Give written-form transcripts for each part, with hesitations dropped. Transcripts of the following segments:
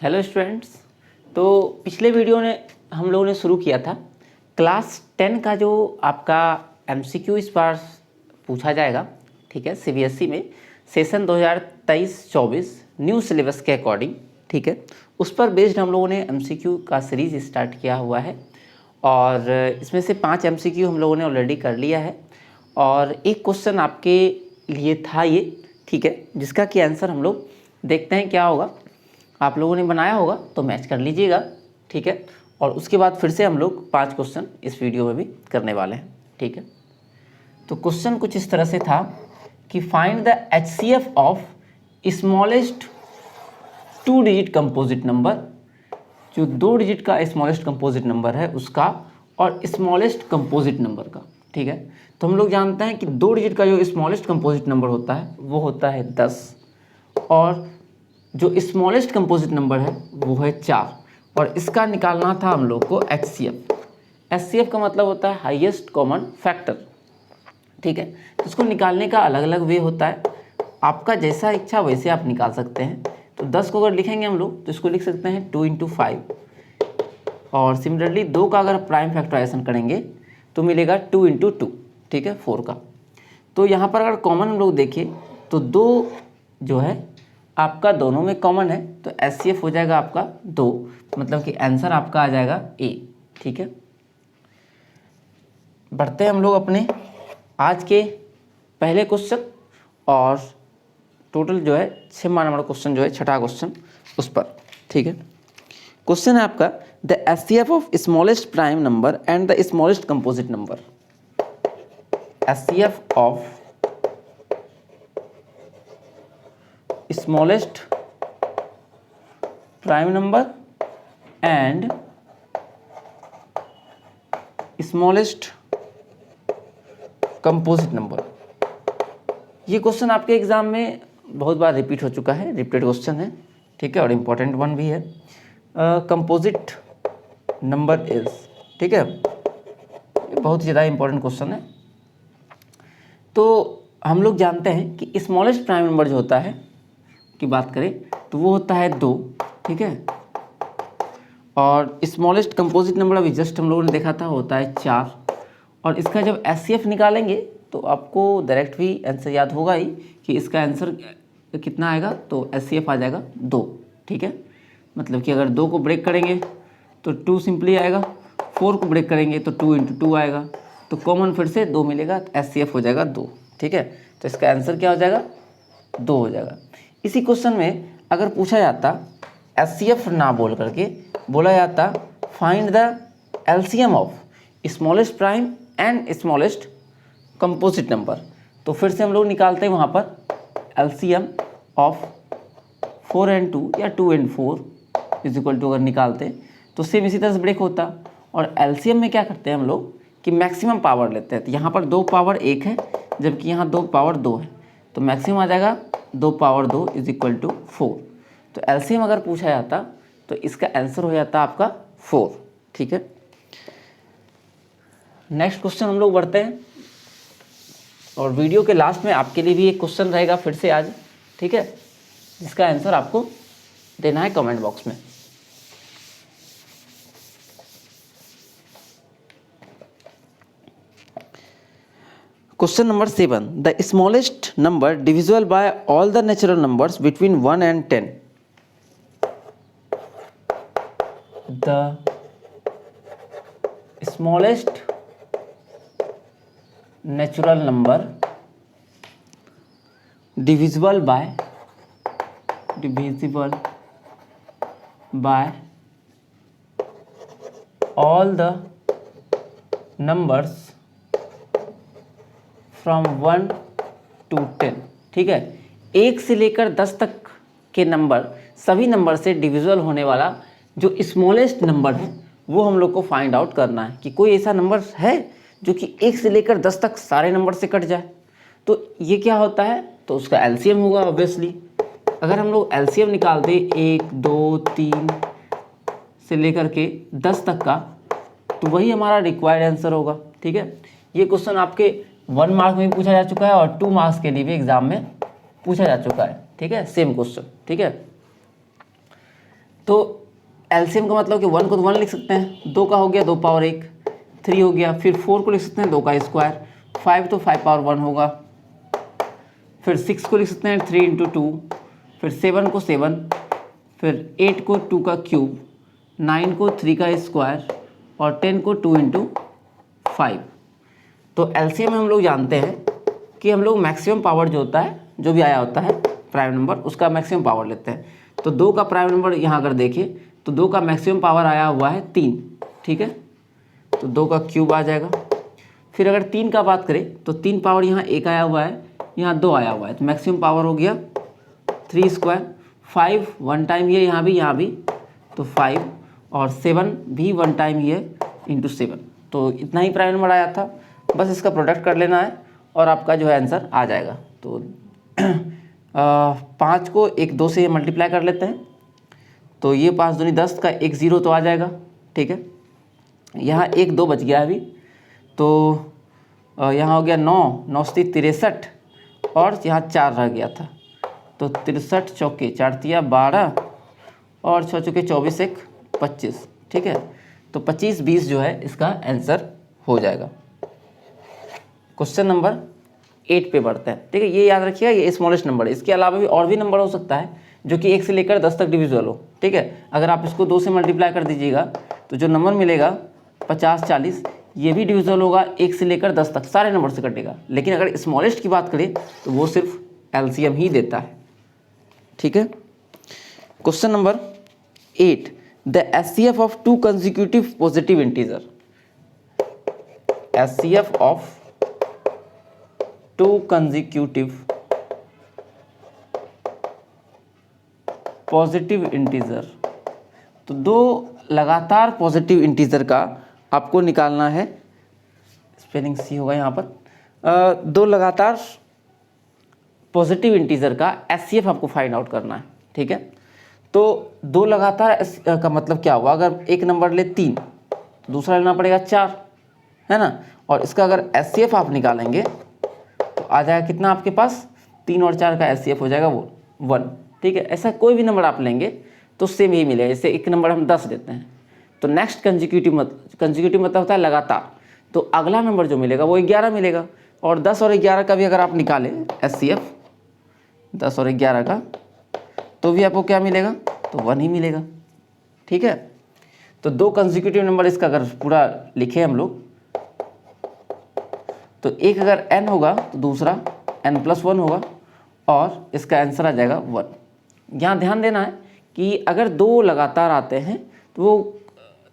Hello students. तो पिछले video ने हम लोगों ने शुरू किया था क्लास 10 का जो आपका एमसीक्यू इस बार पूछा जाएगा, ठीक है, सीबीएसई में सेशन 2023-24 न्यू सिलेबस के अकॉर्डिंग, ठीक है, उस पर बेस्ड हम लोगों ने एमसीक्यू का सीरीज़ स्टार्ट किया हुआ है और इसमें से 5 एमसीक्यू हम लोगों ने ऑलरेडी कर लिया है और एक क्वेश्चन आपके लिए था ये, ठीक है, जिसका कि आंसर हम लोग देखते हैं क्या होगा। आप लोगों ने बनाया होगा तो मैच कर लीजिएगा, ठीक है, और उसके बाद फिर से हम लोग 5 क्वेश्चन इस वीडियो में भी करने वाले हैं, ठीक है। तो क्वेश्चन कुछ इस तरह से था कि find the HCF of smallest 2 digit composite number, जो 2 डिजिट का स्मॉलेस्ट कंपोजिट नंबर है उसका और स्मॉलेस्ट कंपोजिट नंबर का, ठीक है। तो हम लोग जानते हैं कि 2 डिजिट का जो स्मॉलेस्ट कंपोजिट नंबर होता है वो होता है 10 और जो स्मॉलेस्ट कंपोजिट नंबर है वो है 4 और इसका निकालना था हम लोग को एचसीएफ। एचसीएफ का मतलब होता है हाईएस्ट कॉमन फैक्टर, ठीक है। तो इसको निकालने का अलग अलग वे होता है, आपका जैसा इच्छा वैसे आप निकाल सकते हैं। तो 10 को अगर लिखेंगे हम लोग तो इसको लिख सकते हैं 2 × 5 और सिमिलरली 2 का अगर प्राइम फैक्टराइजेशन करेंगे तो मिलेगा 2 × 2, ठीक है, 4 का। तो यहाँ पर अगर कॉमन हम लोग देखें तो 2 जो है आपका दोनों में कॉमन है, तो एचसीएफ हो जाएगा आपका 2, मतलब कि आंसर आपका आ जाएगा ए, ठीक है। बढ़ते हैं हम लोग अपने आज के पहले क्वेश्चन और टोटल जो है 6 नंबर क्वेश्चन जो है छठा क्वेश्चन उस पर, ठीक है। क्वेश्चन है आपका the HCF of smallest prime number and the smallest composite number. HCF of smallest prime number and smallest composite number। ये क्वेश्चन आपके एग्जाम में बहुत बार रिपीट हो चुका है, रिपीटेड क्वेश्चन है, ठीक है, और इम्पोर्टेंट वन भी है। कंपोजिट नंबर इज, ठीक है, ये बहुत ज़्यादा इम्पोर्टेंट क्वेश्चन है। तो हम लोग जानते हैं कि स्मॉलेस्ट प्राइम नंबर जो होता है की बात करें तो वो होता है 2, ठीक है, और स्मॉलेस्ट कंपोजिट नंबर अभी जस्ट हम लोगों ने देखा था होता है 4 और इसका जब एचसीएफ निकालेंगे तो आपको डायरेक्ट भी आंसर याद होगा ही कि इसका आंसर कितना आएगा, तो एचसीएफ आ जाएगा 2, ठीक है। मतलब कि अगर 2 को ब्रेक करेंगे तो 2 सिंपली आएगा, 4 को ब्रेक करेंगे तो 2 × 2 आएगा, तो कॉमन फिर से 2 मिलेगा, एचसीएफ हो जाएगा 2, ठीक है। तो इसका आंसर क्या हो जाएगा, 2 हो जाएगा। इसी क्वेश्चन में अगर पूछा जाता एचसीएफ ना बोल करके बोला जाता find the LCM of smallest prime and smallest composite number, तो फिर से हम लोग निकालते हैं वहाँ पर एलसीएम ऑफ 4 × 2 या 2 × 4 = अगर निकालते तो सेम इसी तरह से ब्रेक होता। और एलसीएम में क्या करते हैं हम लोग कि मैक्सिमम पावर लेते हैं, तो यहाँ पर 2 पावर 1 है जबकि यहाँ 2 पावर 2 है, तो मैक्सिमम आ जाएगा 2 पावर 2 = 4। तो एलसीएम अगर पूछा जाता तो इसका आंसर हो जाता आपका 4, ठीक है। नेक्स्ट क्वेश्चन हम लोग बढ़ते हैं और वीडियो के लास्ट में आपके लिए भी एक क्वेश्चन रहेगा फिर से आज, ठीक है, जिसका आंसर आपको देना है कमेंट बॉक्स में। Question number 7 the smallest number divisible by all the natural numbers between 1 and 10। The smallest natural number divisible by all the numbers from 1 to 10, ठीक है। 1 से लेकर 10 तक के नंबर सभी नंबर से डिविजिबल होने वाला जो स्मॉलेस्ट नंबर है वो हम लोग को फाइंड आउट करना है कि कोई ऐसा नंबर है जो कि 1 से लेकर 10 तक सारे नंबर से कट जाए। तो ये क्या होता है, तो उसका एलसीएम होगा ऑब्वियसली। अगर हम लोग एलसीएम निकालते 1, 2, 3 से लेकर के 10 तक का, तो वही हमारा रिक्वायर्ड आंसर होगा, ठीक है। ये क्वेश्चन आपके 1 मार्क में भी पूछा जा चुका है और 2 मार्क्स के लिए भी एग्जाम में पूछा जा चुका है, ठीक है, सेम क्वेश्चन, ठीक है। तो एलसीएम का मतलब कि 1 को तो 1 लिख सकते हैं, 2 का हो गया 2 पावर 1, 3 हो गया, फिर 4 को लिख सकते हैं 2 का स्क्वायर, 5 तो 5 पावर 1 होगा, फिर 6 को लिख सकते हैं 3 इंटू 2, फिर 7 को 7, फिर 8 को 2 का क्यूब, 9 को 3 का स्क्वायर और 10 को 2 इंटू 5। तो एलसीएम में हम लोग जानते हैं कि हम लोग मैक्सिमम पावर जो होता है, जो भी आया होता है प्राइम नंबर, उसका मैक्सिमम पावर लेते हैं। तो 2 का प्राइम नंबर यहाँ अगर देखें तो 2 का मैक्सिमम पावर आया हुआ है 3, ठीक है, तो 2 का क्यूब आ जाएगा। फिर अगर 3 का बात करें तो 3 पावर यहाँ 1 आया हुआ है, यहाँ 2 आया हुआ है, तो मैक्सिमम पावर हो गया 3 स्क्वायर। 5 1 टाइम ये यहाँ भी, तो 5, और 7 भी 1 टाइम ये इंटू 7। तो इतना ही प्राइम नंबर आया था, बस इसका प्रोडक्ट कर लेना है और आपका जो है आंसर आ जाएगा। तो 5 को 1 2 से मल्टीप्लाई कर लेते हैं, तो ये 5 दूनी 10 का 1 0 तो आ जाएगा, ठीक है। यहाँ 1 2 बच गया अभी, तो यहाँ हो गया 9 9 से 63 और यहाँ 4 रह गया था, तो 63 चौके 4 तिया 12 और 6 चौके 24 1 25, ठीक है। तो 25 20 जो है इसका आंसर हो जाएगा। क्वेश्चन नंबर 8 पे बढ़ते हैं, ठीक है। ये याद रखिएगा, ये स्मॉलेस्ट नंबर है, इसके अलावा भी और भी नंबर हो सकता है जो कि 1 से लेकर 10 तक डिविजिबल हो, ठीक है। अगर आप इसको 2 से मल्टीप्लाई कर दीजिएगा तो जो नंबर मिलेगा 50 40, ये भी डिविजिबल होगा 1 से लेकर 10 तक, सारे नंबर से कटेगा। लेकिन अगर स्मॉलेस्ट की बात करें तो वो सिर्फ एलसीएम ही देता है, ठीक है। Question number 8, the HCF of 2 consecutive positive integer. HCF of 2 consecutive positive integer, तो 2 लगातार पॉजिटिव इंटीजर का आपको निकालना है, स्पेलिंग सी होगा यहाँ पर। 2 लगातार पॉजिटिव इंटीजर का एचसीएफ आपको फाइंड आउट करना है, ठीक है। तो 2 लगातार का मतलब क्या हुआ, अगर एक नंबर ले 3 तो दूसरा लेना पड़ेगा 4, है ना। और इसका अगर एचसीएफ आप निकालेंगे तो आ जाएगा कितना आपके पास, 3 और 4 का एचसीएफ हो जाएगा वो 1, ठीक है। ऐसा कोई भी नंबर आप लेंगे तो सेम ही मिलेगा। जैसे एक नंबर हम 10 देते हैं तो नेक्स्ट कंसेक्यूटिव मतलब होता है लगातार, तो अगला नंबर जो मिलेगा वो 11 मिलेगा। और 10 और 11 का भी अगर आप निकालें एचसीएफ 10 और 11 का, तो भी आपको क्या मिलेगा, तो 1 ही मिलेगा, ठीक है। तो 2 कंसेक्यूटिव नंबर इसका अगर पूरा लिखे हम लोग, तो एक अगर n होगा तो दूसरा n+1 होगा और इसका आंसर आ जाएगा 1। यहाँ ध्यान देना है कि अगर 2 लगातार आते हैं तो वो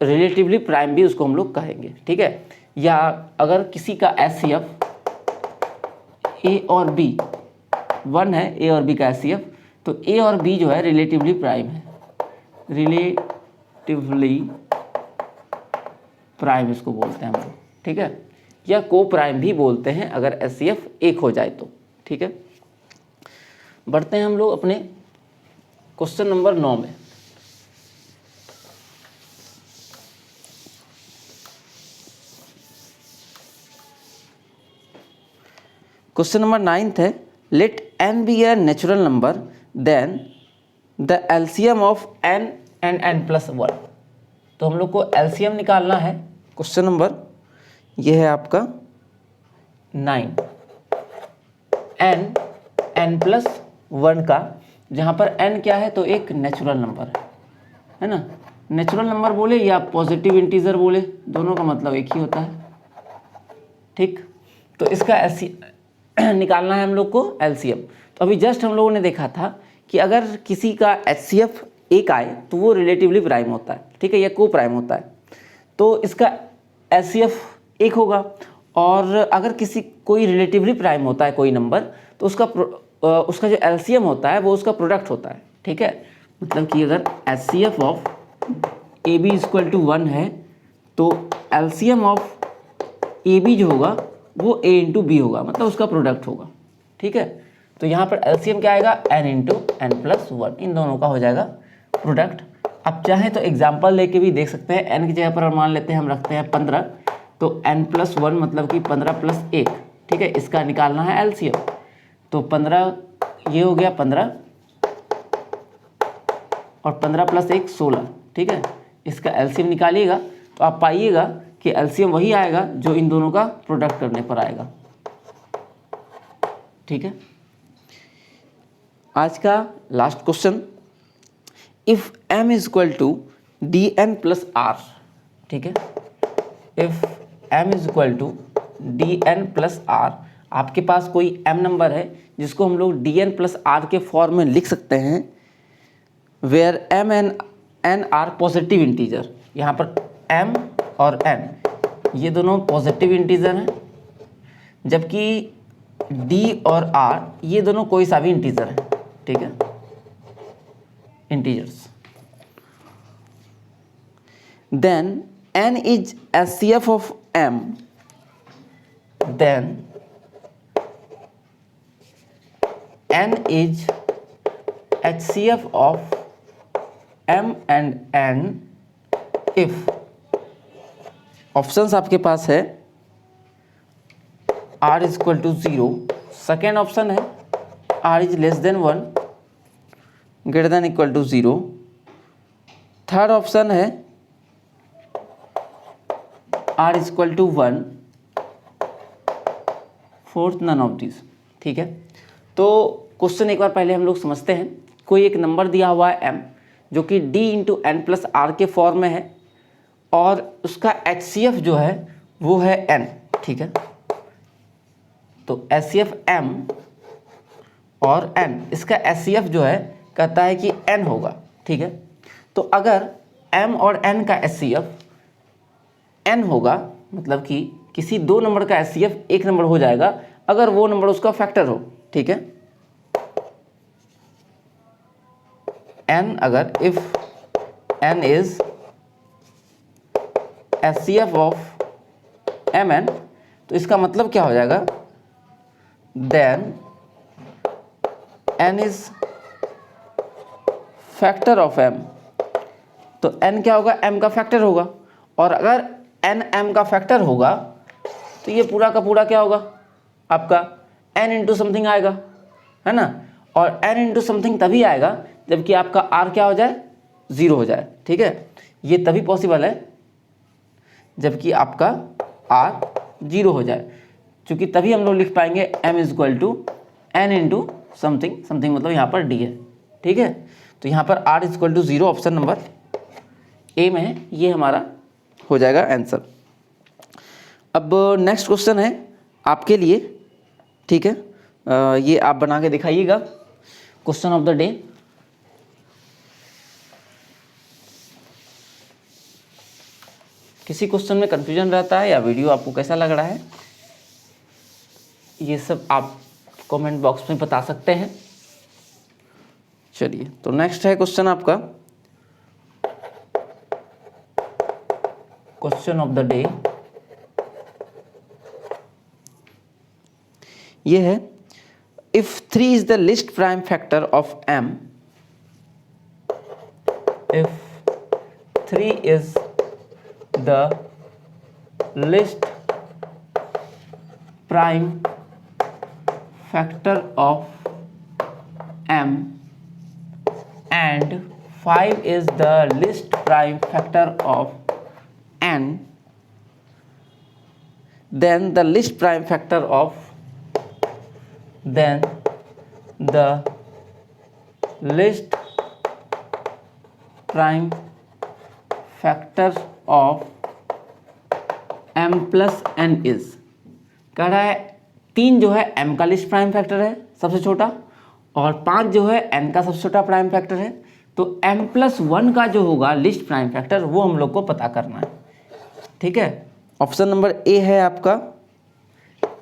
रिलेटिवली प्राइम भी उसको हम लोग कहेंगे, ठीक है। या अगर किसी का एचसीएफ ए और बी 1 है, ए और बी का एचसीएफ, तो ए और बी जो है रिलेटिवली प्राइम है, रिलेटिवली प्राइम इसको बोलते हैं हम लोग, ठीक है। या को प्राइम भी बोलते हैं अगर एचसीएफ 1 हो जाए तो, ठीक है। बढ़ते हैं हम लोग अपने क्वेश्चन नंबर 9 में। क्वेश्चन नंबर 9 है, let n be a natural number then the LCM of n and n+1। तो हम लोग को एलसीएम निकालना है। क्वेश्चन नंबर ये है आपका 9, n+1 का, जहाँ पर n क्या है तो एक नेचुरल नंबर है ना। नेचुरल नंबर बोले या पॉजिटिव इंटीजर बोले, दोनों का मतलब एक ही होता है, ठीक। तो इसका निकालना है हम लोग को एलसीएम। तो अभी जस्ट हम लोगों ने देखा था कि अगर किसी का एचसीएफ 1 आए तो वो रिलेटिवली प्राइम होता है, ठीक है, या को प्राइम होता है। तो इसका एचसीएफ 1 होगा, और अगर कोई रिलेटिवली प्राइम होता है कोई नंबर, तो उसका जो एलसीएम होता है वो उसका प्रोडक्ट होता है, ठीक है। मतलब कि अगर HCF of A B equal to 1 है तो एलसीएम ऑफ ए बी जो होगा वो a इंटू बी होगा, मतलब उसका प्रोडक्ट होगा, ठीक है। तो यहाँ पर एलसीएम क्या आएगा, n इंटू n+1, इन दोनों का हो जाएगा प्रोडक्ट। आप चाहें तो एग्जाम्पल लेके भी देख सकते हैं। n की जगह पर मान लेते हैं हम रखते हैं 15, तो n+1 मतलब कि 15 + 1, ठीक है। इसका निकालना है एलसीएम। तो 15 ये हो गया 15, और 15 प्लस 1 16, ठीक है। इसका एलसीएम निकालिएगा तो आप पाइएगा कि एलसीएम वही आएगा जो इन दोनों का प्रोडक्ट करने पर आएगा, ठीक है। आज का last question, if m is equal to dn plus r, ठीक है। If m is equal to dn plus r, आपके पास कोई m नंबर है जिसको हम लोग dn प्लस r के फॉर्म में लिख सकते हैं, where m and n are positive integer. यहाँ पर m और n ये दोनों पॉजिटिव इंटीजर हैं, जबकि d और r ये दोनों कोई सा भी इंटीजर है, ठीक है, integers. Then n is HCF of m, then n is HCF of m and n if, options आपके पास है r is equal to 0, second option है r is less than 1 greater than equal to 0, third option है r is equal to 1, fourth none of this, ठीक है। तो question एक बार पहले हम लोग समझते हैं। कोई एक नंबर दिया हुआ है m जो कि d into n plus r के फॉर्म में है और उसका HCF जो है वो है n, ठीक है। तो HCF m और n, इसका HCF जो है कहता है कि n होगा, ठीक है। तो अगर m और n का HCF n होगा, मतलब कि किसी दो नंबर का HCF एक नंबर हो जाएगा अगर वो नंबर उसका फैक्टर हो, ठीक है। n अगर if n is HCF of mn, तो इसका मतलब क्या हो जाएगा, then n is factor of m, तो n क्या होगा, m का फैक्टर होगा, और अगर n m का फैक्टर होगा तो ये पूरा का पूरा क्या होगा, आपका n इंटू समथिंग आएगा, है ना। और n इंटू समथिंग तभी आएगा जबकि आपका r क्या हो जाए, 0 हो जाए, ठीक है। ये तभी पॉसिबल है जबकि आपका r 0 हो जाए, क्योंकि तभी हम लोग लिख पाएंगे m is equal to n into something, something मतलब यहाँ पर d है, ठीक है। तो यहाँ पर r is equal to 0 option number A में है, ये हमारा हो जाएगा आंसर। अब नेक्स्ट क्वेश्चन है आपके लिए, ठीक है। ये आप बना के दिखाइएगा, क्वेश्चन ऑफ द डे। किसी क्वेश्चन में कंफ्यूजन रहता है या वीडियो आपको कैसा लग रहा है, ये सब आप कमेंट बॉक्स में बता सकते हैं। चलिए, तो नेक्स्ट है क्वेश्चन आपका, क्वेश्चन ऑफ द डे ये है, if 3 is the list prime factor of m, if 3 is the list prime factor of m and 5 is the least prime factor of n, then the least prime factor of m plus n is, कह रहा है 3 जो है m का list prime factor है सबसे छोटा, और 5 जो है n का सबसे छोटा प्राइम फैक्टर है। तो m प्लस 1 का जो होगा लिस्ट प्राइम फैक्टर वो हम लोग को पता करना है, ठीक है। ऑप्शन नंबर ए है आपका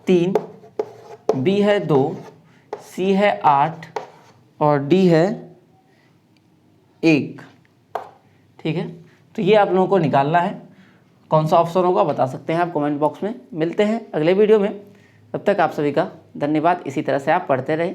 3, बी है 2, सी है 8 और डी है 1, ठीक है। तो ये आप लोगों को निकालना है, कौन सा ऑप्शन होगा बता सकते हैं आप कमेंट बॉक्स में। मिलते हैं अगले वीडियो में, तब तक आप सभी का धन्यवाद। इसी तरह से आप पढ़ते रहें।